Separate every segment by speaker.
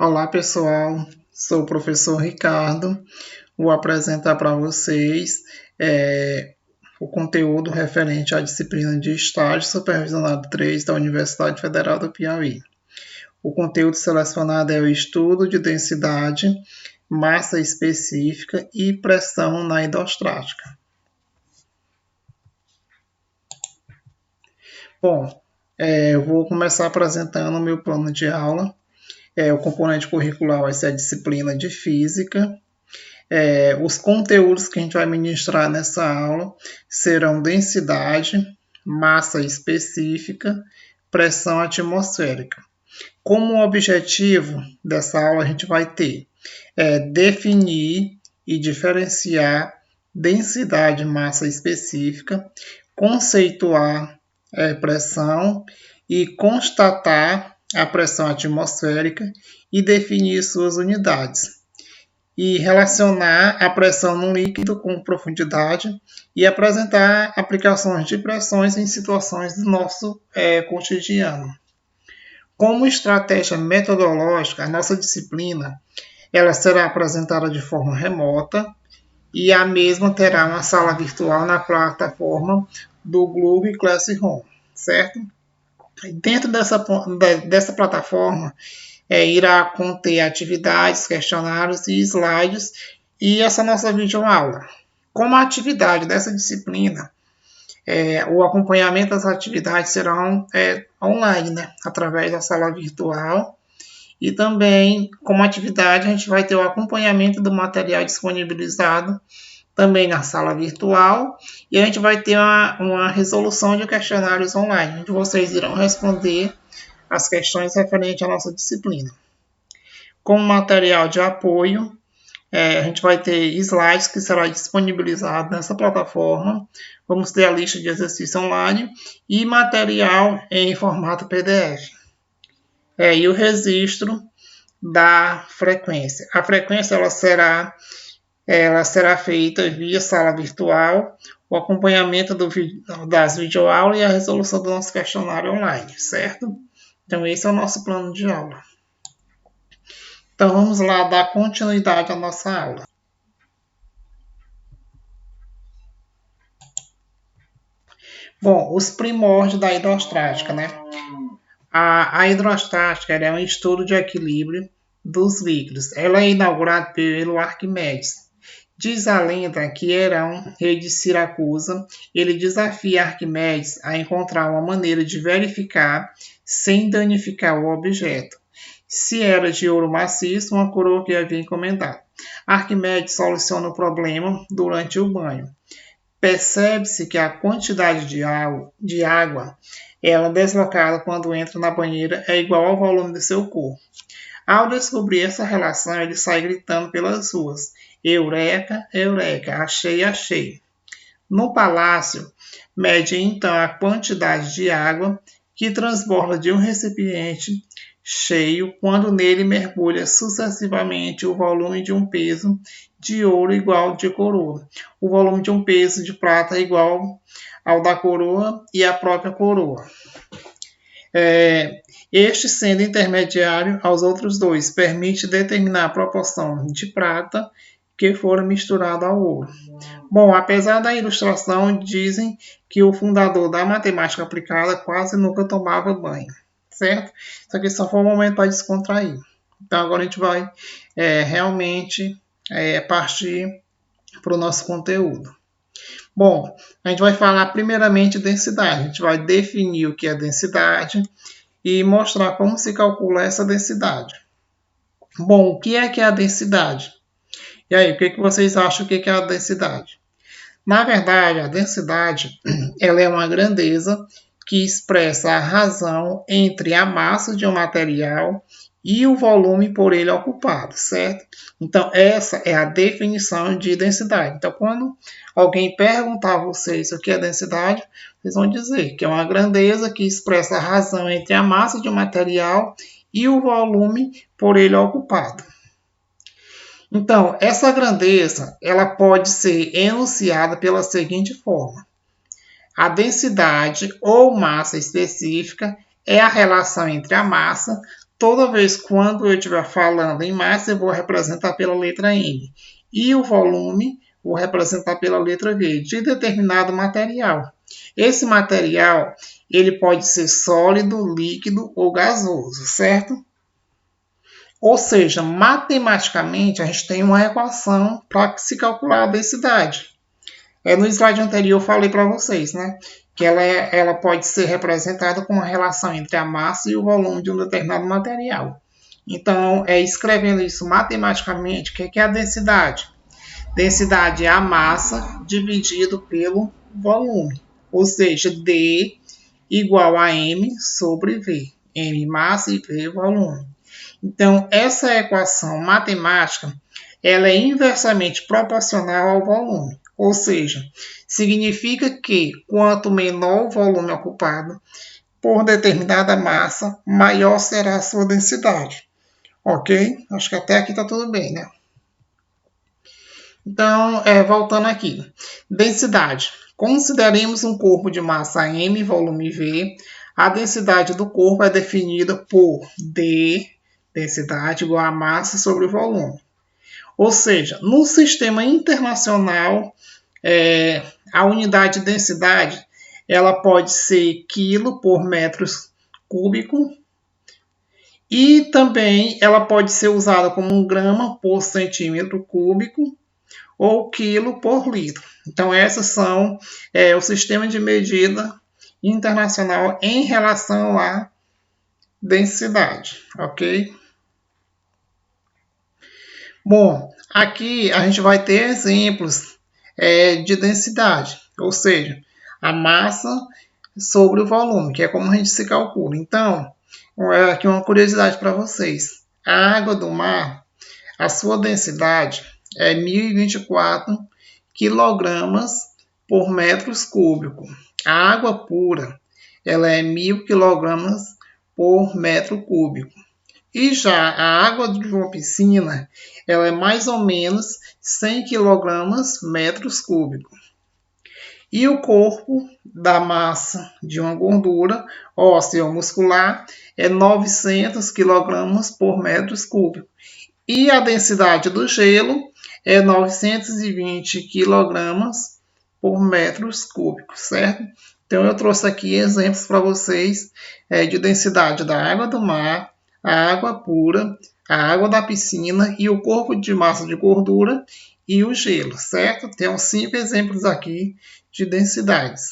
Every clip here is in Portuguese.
Speaker 1: Olá pessoal, sou o professor Ricardo. Vou apresentar para vocês o conteúdo referente à disciplina de Estágio Supervisionado 3 da Universidade Federal do Piauí. O conteúdo selecionado é o estudo de densidade, massa específica e pressão na hidrostática. Bom, eu vou começar apresentando o meu plano de aula. O componente curricular vai ser a disciplina de Física. Os conteúdos que a gente vai ministrar nessa aula serão densidade, massa específica, pressão atmosférica. Como objetivo dessa aula, a gente vai ter definir e diferenciar densidade, massa específica, conceituar pressão e constatar a pressão atmosférica e definir suas unidades. E relacionar a pressão num líquido com profundidade e apresentar aplicações de pressões em situações do nosso cotidiano. Como estratégia metodológica, a nossa disciplina ela será apresentada de forma remota e a mesma terá uma sala virtual na plataforma do Google Classroom, certo? Dentro dessa plataforma, irá conter atividades, questionários e slides e essa nossa videoaula. Como a atividade dessa disciplina, o acompanhamento das atividades serão online, né, através da sala virtual. E também, como atividade, a gente vai ter o acompanhamento do material disponibilizado também na sala virtual, e a gente vai ter uma resolução de questionários online, onde vocês irão responder as questões referentes à nossa disciplina. Como material de apoio, a gente vai ter slides que será disponibilizado nessa plataforma, vamos ter a lista de exercício online e material em formato PDF. E o registro da frequência. A frequência ela será feita via sala virtual, o acompanhamento das videoaulas e a resolução do nosso questionário online, certo? Então, esse é o nosso plano de aula. Então, vamos lá dar continuidade à nossa aula. Bom, os primórdios da hidrostática, né? A hidrostática é um estudo de equilíbrio dos líquidos. Ela é inaugurada pelo Arquimedes. Diz a lenda que Herão, rei de Siracusa, ele desafia Arquimedes a encontrar uma maneira de verificar, sem danificar o objeto, se era de ouro maciço uma coroa que havia encomendado. Arquimedes soluciona o problema durante o banho. Percebe-se que a quantidade de água ela deslocada quando entra na banheira é igual ao volume do seu corpo. Ao descobrir essa relação, ele sai gritando pelas ruas: Eureka, Eureka, achei, achei. No palácio, mede então a quantidade de água que transborda de um recipiente cheio quando nele mergulha sucessivamente o volume de um peso de ouro igual de coroa, o volume de um peso de prata igual ao da coroa e a própria coroa. Este sendo intermediário aos outros dois, permite determinar a proporção de prata que for misturada ao ouro. Bom, apesar da ilustração, dizem que o fundador da matemática aplicada quase nunca tomava banho, certo? Isso aqui só foi um momento para descontrair. Então agora a gente vai realmente partir para o nosso conteúdo. Bom, a gente vai falar primeiramente de densidade. A gente vai definir o que é densidade e mostrar como se calcula essa densidade. Bom, o que é a densidade? E aí, o que vocês acham que é a densidade? Na verdade, a densidade ela é uma grandeza que expressa a razão entre a massa de um material e o volume por ele ocupado, certo? Então, essa é a definição de densidade. Então, quando alguém perguntar a vocês o que é densidade, vocês vão dizer que é uma grandeza que expressa a razão entre a massa de um material e o volume por ele ocupado. Então, essa grandeza ela pode ser enunciada pela seguinte forma: a densidade ou massa específica é a relação entre a massa toda vez quando eu estiver falando em massa, eu vou representar pela letra M. E o volume, vou representar pela letra V, de determinado material. Esse material, ele pode ser sólido, líquido ou gasoso, certo? Ou seja, matematicamente, a gente tem uma equação para se calcular a densidade. No slide anterior eu falei para vocês, né? Que ela pode ser representada com uma relação entre a massa e o volume de um determinado material. Então, escrevendo isso matematicamente, o que é a densidade? Densidade é a massa dividido pelo volume, ou seja, D igual a M sobre V. M massa e V volume. Então, essa equação matemática ela é inversamente proporcional ao volume. Ou seja, significa que quanto menor o volume ocupado por determinada massa, maior será a sua densidade. Ok? Acho que até aqui está tudo bem, né? Então, voltando aqui. Densidade. Consideremos um corpo de massa M, volume V. A densidade do corpo é definida por D, densidade, igual a massa sobre o volume. Ou seja, no sistema internacional, a unidade de densidade ela pode ser quilo por metros cúbico e também ela pode ser usada como um grama por centímetro cúbico ou quilo por litro. Então, essas são o sistema de medida internacional em relação à densidade, ok? Bom, aqui a gente vai ter exemplos de densidade, ou seja, a massa sobre o volume, que é como a gente se calcula. Então, aqui uma curiosidade para vocês. A água do mar, a sua densidade é 1024 quilogramas por metros cúbicos. A água pura, ela é 1000 quilogramas por metro cúbico. E já a água de uma piscina, ela é mais ou menos 100 quilogramas metros cúbicos. E o corpo da massa de uma gordura óssea ou muscular é 900 quilogramas por metros cúbicos. E a densidade do gelo é 920 quilogramas por metros cúbicos, certo? Então, eu trouxe aqui exemplos para vocês de densidade da água do mar, a água pura, a água da piscina e o corpo de massa de gordura e o gelo, certo? Temos 5 exemplos aqui de densidades.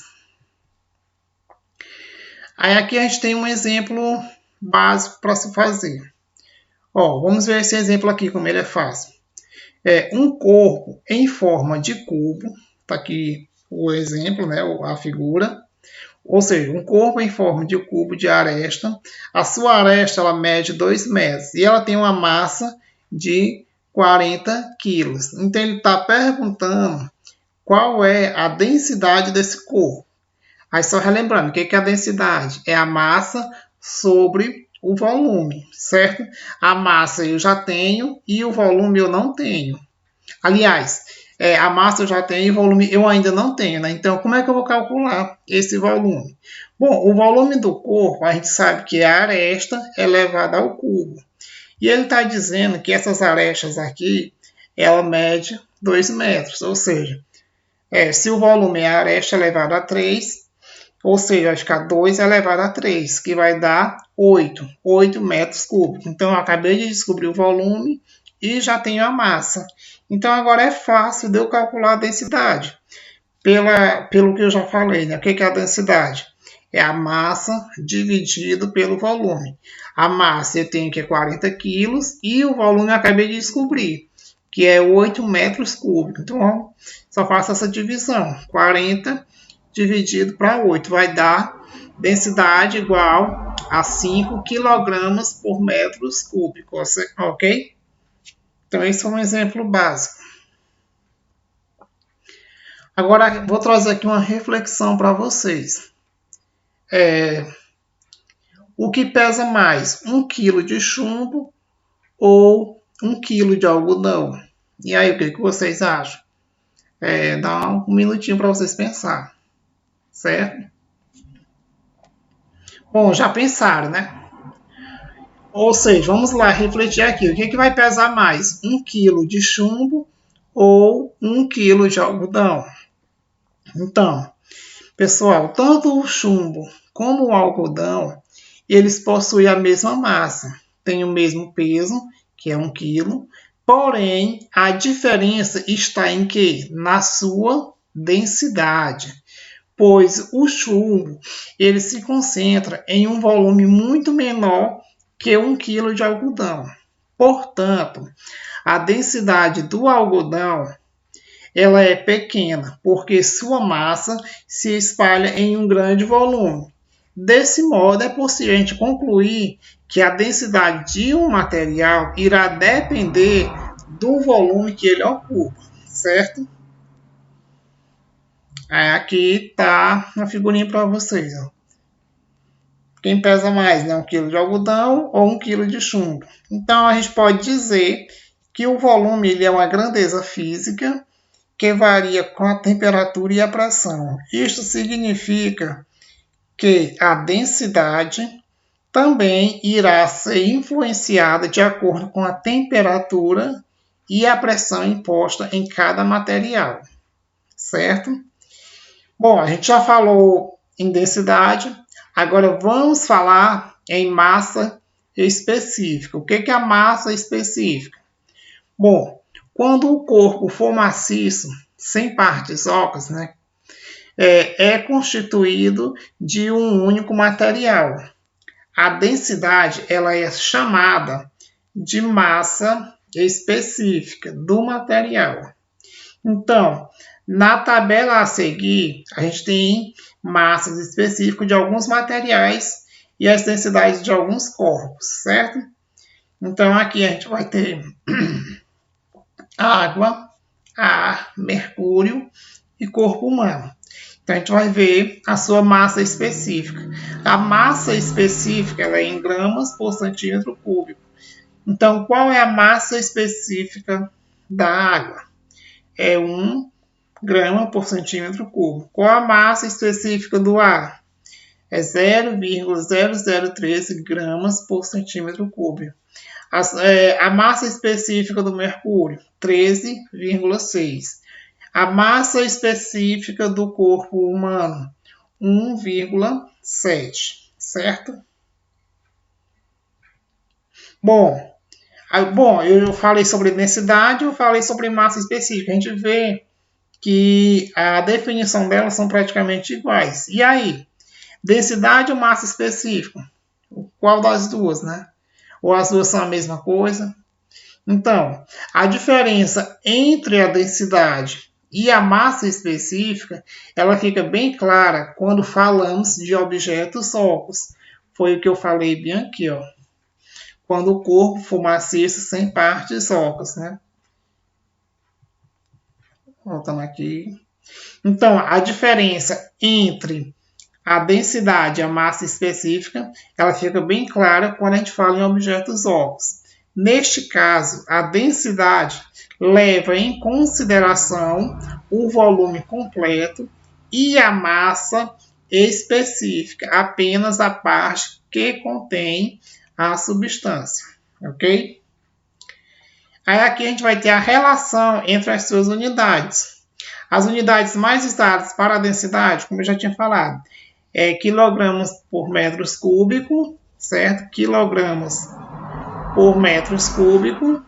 Speaker 1: Aí aqui a gente tem um exemplo básico para se fazer. Vamos ver esse exemplo aqui, como ele é fácil. Um corpo em forma de cubo, está aqui o exemplo, né, a figura. Ou seja, um corpo em forma de cubo de aresta. A sua aresta ela mede 2 metros e ela tem uma massa de 40 quilos. Então, ele está perguntando qual é a densidade desse corpo. Aí, só relembrando, o que é a densidade? É a massa sobre o volume, certo? A massa eu já tenho e o volume eu não tenho. Aliás, a massa eu já tenho e o volume eu ainda não tenho, né? Então, como é que eu vou calcular esse volume? Bom, o volume do corpo, a gente sabe que é a aresta elevada ao cubo. E ele está dizendo que essas arestas aqui, ela mede 2 metros. Ou seja, se o volume é a aresta elevada a 3, ou seja, vai ficar 2 elevado a 3, que vai dar 8 metros cúbicos. Então, eu acabei de descobrir o volume e já tenho a massa. Então, agora é fácil de eu calcular a densidade. Pelo que eu já falei, né? O que é a densidade? É a massa dividido pelo volume. A massa eu tenho que é 40 quilos e o volume eu acabei de descobrir, que é 8 metros cúbicos. Então, só faço essa divisão. 40 dividido para 8 vai dar densidade igual a 5 quilogramas por metros cúbicos, ok? Então, esse é um exemplo básico. Agora, vou trazer aqui uma reflexão para vocês. O que pesa mais, 1 quilo de chumbo ou 1 quilo de algodão? E aí, o que vocês acham? Dá um minutinho para vocês pensar, certo? Bom, já pensaram, né? Ou seja, vamos lá refletir aqui. O que, que vai pesar mais? 1 kg de chumbo ou 1 kg de algodão? Então, pessoal, tanto o chumbo como o algodão, eles possuem a mesma massa. Tem o mesmo peso, que é 1 kg. Porém, a diferença está em quê? Na sua densidade. Pois o chumbo ele se concentra em um volume muito menor que 1 kg de algodão. Portanto, a densidade do algodão ela é pequena, porque sua massa se espalha em um grande volume. Desse modo, é possível a gente concluir que a densidade de um material irá depender do volume que ele ocupa, certo? Aí aqui está a figurinha para vocês. Ó. Quem pesa mais, né? 1 kg de algodão ou 1 kg de chumbo. Então, a gente pode dizer que o volume ele é uma grandeza física que varia com a temperatura e a pressão. Isto significa que a densidade também irá ser influenciada de acordo com a temperatura e a pressão imposta em cada material, certo? Bom, a gente já falou em densidade, agora vamos falar em massa específica. O que é a massa específica? Bom, quando o corpo for maciço, sem partes ocas, né, é constituído de um único material. A densidade ela é chamada de massa específica do material. Então, na tabela a seguir, a gente tem massas específicas de alguns materiais e as densidades de alguns corpos, certo? Então, aqui a gente vai ter água, ar, mercúrio e corpo humano. Então, a gente vai ver a sua massa específica. A massa específica ela é em gramas por centímetro cúbico. Então, qual é a massa específica da água? É 1 grama por centímetro cúbico. Qual a massa específica do ar? É 0,0013 gramas por centímetro cúbico. A massa específica do mercúrio, 13,6. A massa específica do corpo humano, 1,7, certo? Bom, eu falei sobre densidade, eu falei sobre massa específica. A gente vê que a definição delas são praticamente iguais. E aí? Densidade ou massa específica? Qual das duas, né? Ou as duas são a mesma coisa? Então, a diferença entre a densidade e a massa específica, ela fica bem clara quando falamos de objetos ocos. Foi o que eu falei bem aqui, ó. Quando o corpo for maciço sem partes ocas, né? Voltando aqui. Então, a diferença entre a densidade e a massa específica, ela fica bem clara quando a gente fala em objetos ocos. Neste caso, a densidade leva em consideração o volume completo e a massa específica, apenas a parte que contém a substância, ok? Aí aqui a gente vai ter a relação entre as suas unidades. As unidades mais usadas para a densidade, como eu já tinha falado, é quilogramas por metros cúbicos, certo? Quilogramas por metros cúbicos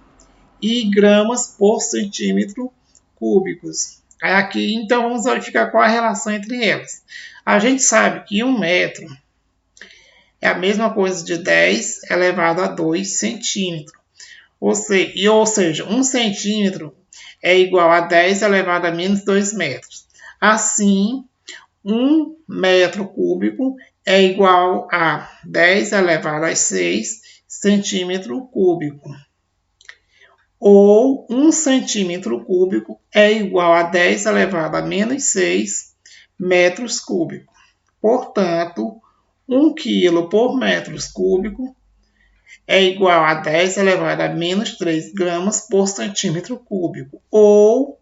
Speaker 1: e gramas por centímetro cúbicos. Aí aqui, então, vamos verificar qual a relação entre elas. A gente sabe que 1 metro é a mesma coisa de 10 elevado a 2 centímetros. Ou seja, 1 centímetro é igual a 10 elevado a menos 2 metros. Assim, 1 metro cúbico é igual a 10 elevado a 6 centímetro cúbico. Ou 1 centímetro cúbico é igual a 10 elevado a menos 6 metros cúbicos. Portanto, 1 quilo por metros cúbico é igual a 10 elevado a menos 3 gramas por centímetro cúbico. Ou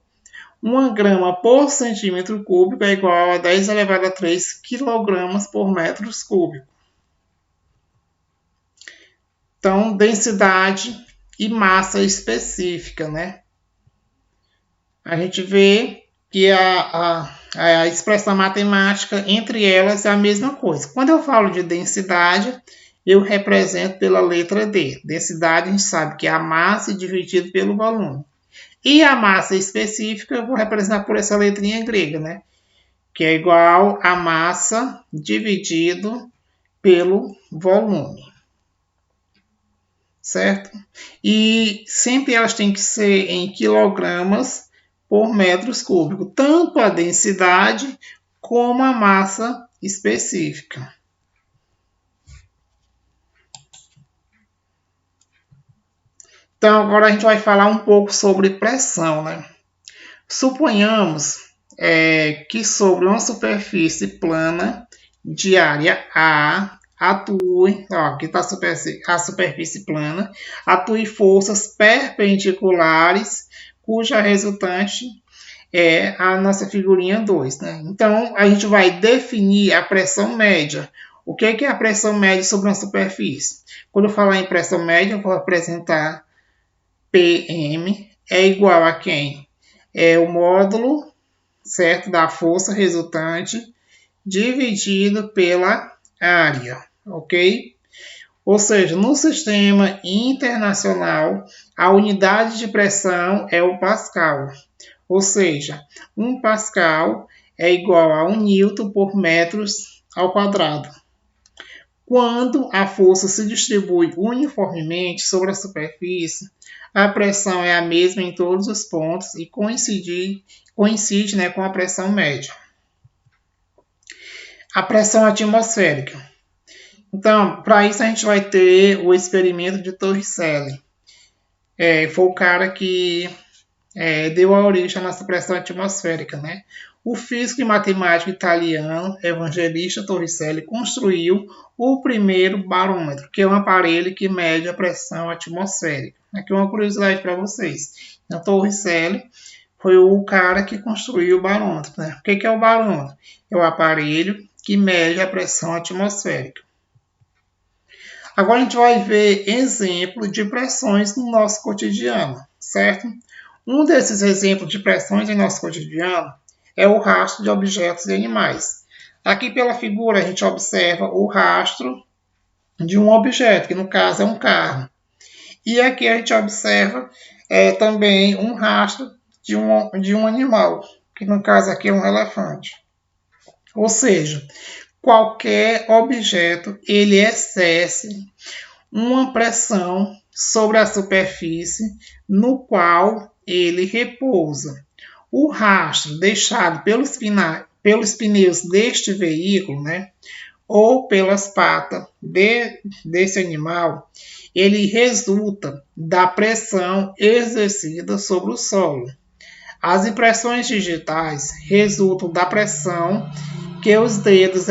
Speaker 1: 1 grama por centímetro cúbico é igual a 10 elevado a 3 quilogramas por metros cúbicos. Então, densidade e massa específica, né? A gente vê que a expressão matemática entre elas é a mesma coisa. Quando eu falo de densidade, eu represento pela letra D. Densidade a gente sabe que é a massa dividida pelo volume. E a massa específica eu vou representar por essa letrinha grega, né? Que é igual a massa dividido pelo volume. Certo? E sempre elas têm que ser em quilogramas por metros cúbicos, tanto a densidade como a massa específica. Então, agora a gente vai falar um pouco sobre pressão, né? Suponhamos que sobre uma superfície plana de área A atue, aqui está a superfície plana, atue forças perpendiculares, cuja resultante é a nossa figurinha 2. Né? Então, a gente vai definir a pressão média. O que é a pressão média sobre uma superfície? Quando eu falar em pressão média, eu vou apresentar PM é igual a quem? É o módulo, certo, da força resultante dividido pela área, ok? Ou seja, no sistema internacional, a unidade de pressão é o pascal. Ou seja, 1 pascal é igual a 1 newton por metros ao quadrado. Quando a força se distribui uniformemente sobre a superfície, a pressão é a mesma em todos os pontos e coincide, né, com a pressão média. A pressão atmosférica. Então, para isso a gente vai ter o experimento de Torricelli. Foi o cara que deu a origem à nossa pressão atmosférica, né? O físico e matemático italiano Evangelista Torricelli construiu o primeiro barômetro, que é um aparelho que mede a pressão atmosférica. Aqui uma curiosidade para vocês. Então, Torricelli foi o cara que construiu o barômetro, né? O que é o barômetro? É o aparelho que mede a pressão atmosférica. Agora a gente vai ver exemplos de pressões no nosso cotidiano, certo? Um desses exemplos de pressões em nosso cotidiano é o rastro de objetos e animais. Aqui pela figura a gente observa o rastro de um objeto, que no caso é um carro. E aqui a gente observa também um rastro de um animal, que no caso aqui é um elefante. Ou seja, qualquer objeto ele exerce uma pressão sobre a superfície no qual ele repousa. O rastro deixado pelos pneus deste veículo, né, ou pelas patas desse animal, ele resulta da pressão exercida sobre o solo. As impressões digitais resultam da pressão que os dedos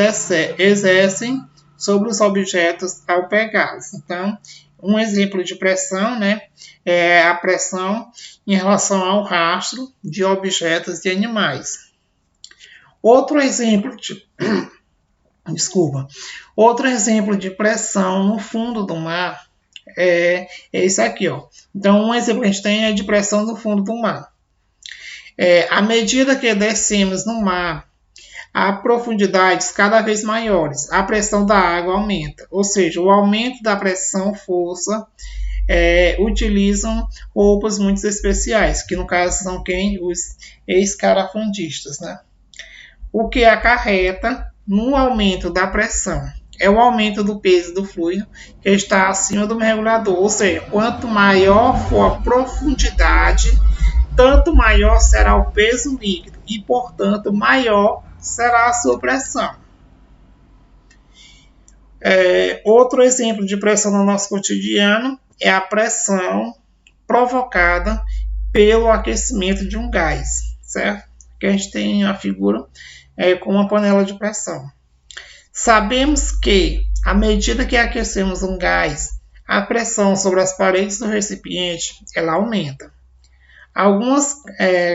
Speaker 1: exercem sobre os objetos ao pegá-los. Então, um exemplo de pressão, né, é a pressão em relação ao rastro de objetos e animais. Outro exemplo de pressão no fundo do mar é esse aqui, ó. Então, um exemplo que a gente tem é de pressão no fundo do mar. À medida que descemos no mar a profundidades cada vez maiores, a pressão da água aumenta. Ou seja, o aumento da pressão força utilizam roupas muito especiais, que no caso são quem? Os escafandristas, né? O que acarreta no aumento da pressão é o aumento do peso do fluido que está acima do mergulhador. Ou seja, quanto maior for a profundidade, tanto maior será o peso líquido e, portanto, maior será a sua pressão. Outro exemplo de pressão no nosso cotidiano é a pressão provocada pelo aquecimento de um gás, certo? Que a gente tem a figura com uma panela de pressão. Sabemos que, à medida que aquecemos um gás, a pressão sobre as paredes do recipiente ela aumenta. Algumas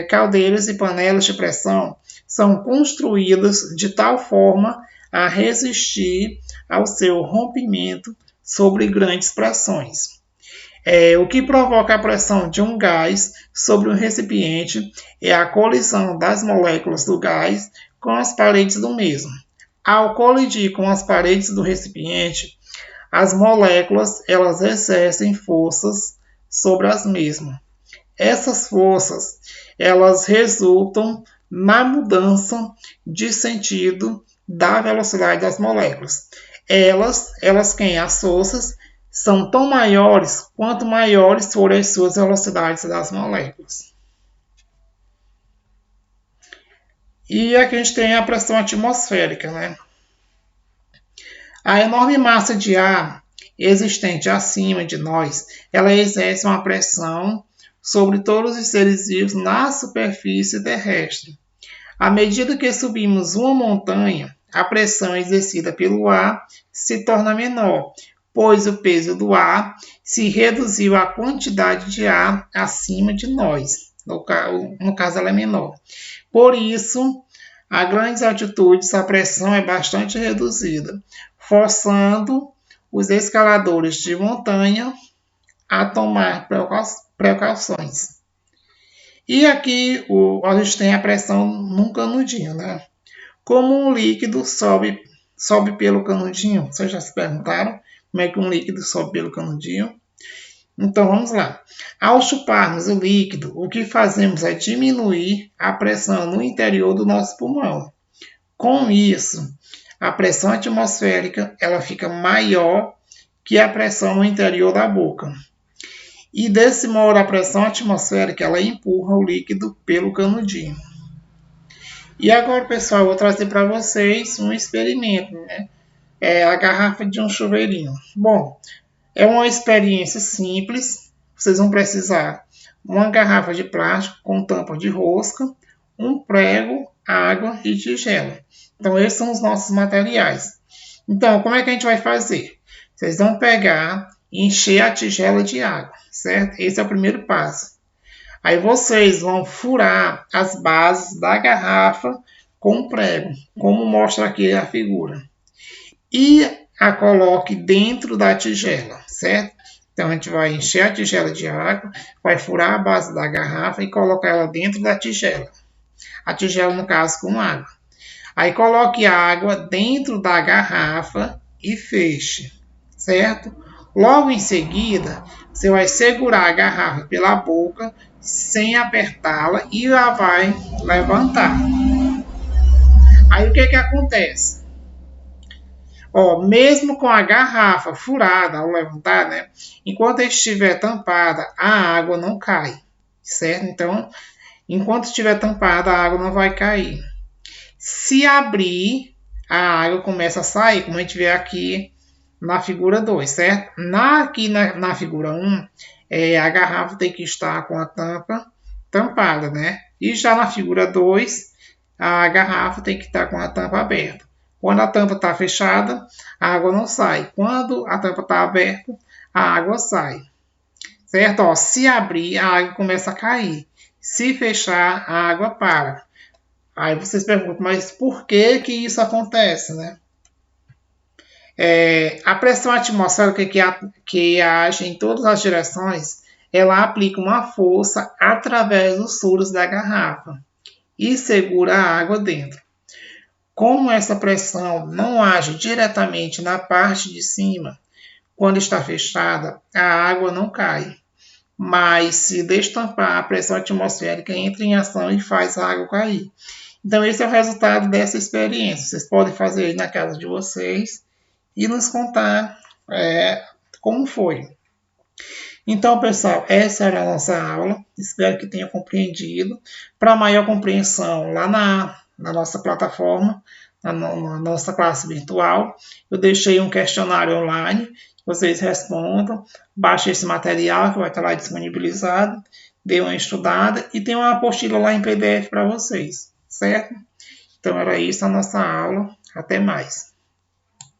Speaker 1: caldeiras e panelas de pressão são construídas de tal forma a resistir ao seu rompimento sobre grandes pressões. O que provoca a pressão de um gás sobre um recipiente é a colisão das moléculas do gás com as paredes do mesmo. Ao colidir com as paredes do recipiente, as moléculas elas exercem forças sobre as mesmas. Essas forças elas resultam na mudança de sentido da velocidade das moléculas. As forças são tão maiores quanto maiores forem as suas velocidades das moléculas. E aqui a gente tem a pressão atmosférica, né? A enorme massa de ar existente acima de nós, ela exerce uma pressão sobre todos os seres vivos na superfície terrestre. À medida que subimos uma montanha, a pressão exercida pelo ar se torna menor, pois o peso do ar se reduziu à quantidade de ar acima de nós. No caso, ela é menor. Por isso, a grandes altitudes, a pressão é bastante reduzida, forçando os escaladores de montanha a tomar precauções. E aqui a gente tem a pressão num canudinho, né? Como um líquido sobe pelo canudinho? Vocês já se perguntaram como é que um líquido sobe pelo canudinho? Então vamos lá. Ao chuparmos o líquido, o que fazemos é diminuir a pressão no interior do nosso pulmão. Com isso, a pressão atmosférica ela fica maior que a pressão no interior da boca. E desse modo a pressão atmosférica ela empurra o líquido pelo canudinho. E agora, pessoal, eu vou trazer para vocês um experimento, né? A garrafa de um chuveirinho. Bom, é uma experiência simples. Vocês vão precisar de uma garrafa de plástico com tampa de rosca, um prego, água e tigela. Então, esses são os nossos materiais. Então, como é que a gente vai fazer? Vocês vão pegar e encher a tigela de água, certo? Esse é o primeiro passo. Aí vocês vão furar as bases da garrafa com um prego, como mostra aqui a figura. E a coloque dentro da tigela, certo? Então a gente vai encher a tigela de água, vai furar a base da garrafa e colocar ela dentro da tigela. A tigela, no caso, com água. Aí coloque a água dentro da garrafa e feche, certo? Logo em seguida, você vai segurar a garrafa pela boca sem apertá-la e ela vai levantar. Aí o que acontece? Mesmo com a garrafa furada ao levantar, né? Enquanto estiver tampada, a água não cai, certo? Então, enquanto estiver tampada, a água não vai cair. Se abrir, a água começa a sair, como a gente vê aqui na figura 2, certo? Aqui na figura 1, a garrafa tem que estar com a tampa tampada, né? E já na figura 2, a garrafa tem que estar com a tampa aberta. Quando a tampa está fechada, a água não sai. Quando a tampa está aberta, a água sai. Certo? Se abrir, a água começa a cair. Se fechar, a água para. Aí vocês perguntam, mas por que isso acontece, né? A pressão atmosférica que age em todas as direções, ela aplica uma força através dos furos da garrafa e segura a água dentro. Como essa pressão não age diretamente na parte de cima, quando está fechada, a água não cai. Mas se destampar, a pressão atmosférica entra em ação e faz a água cair. Então esse é o resultado dessa experiência. Vocês podem fazer aí na casa de vocês e nos contar como foi. Então, pessoal, essa era a nossa aula. Espero que tenha compreendido. Para maior compreensão, lá na nossa plataforma, na nossa classe virtual, eu deixei um questionário online. Vocês respondam, baixem esse material que vai estar lá disponibilizado, dê uma estudada e tem uma apostila lá em PDF para vocês, certo? Então era isso a nossa aula. Até mais.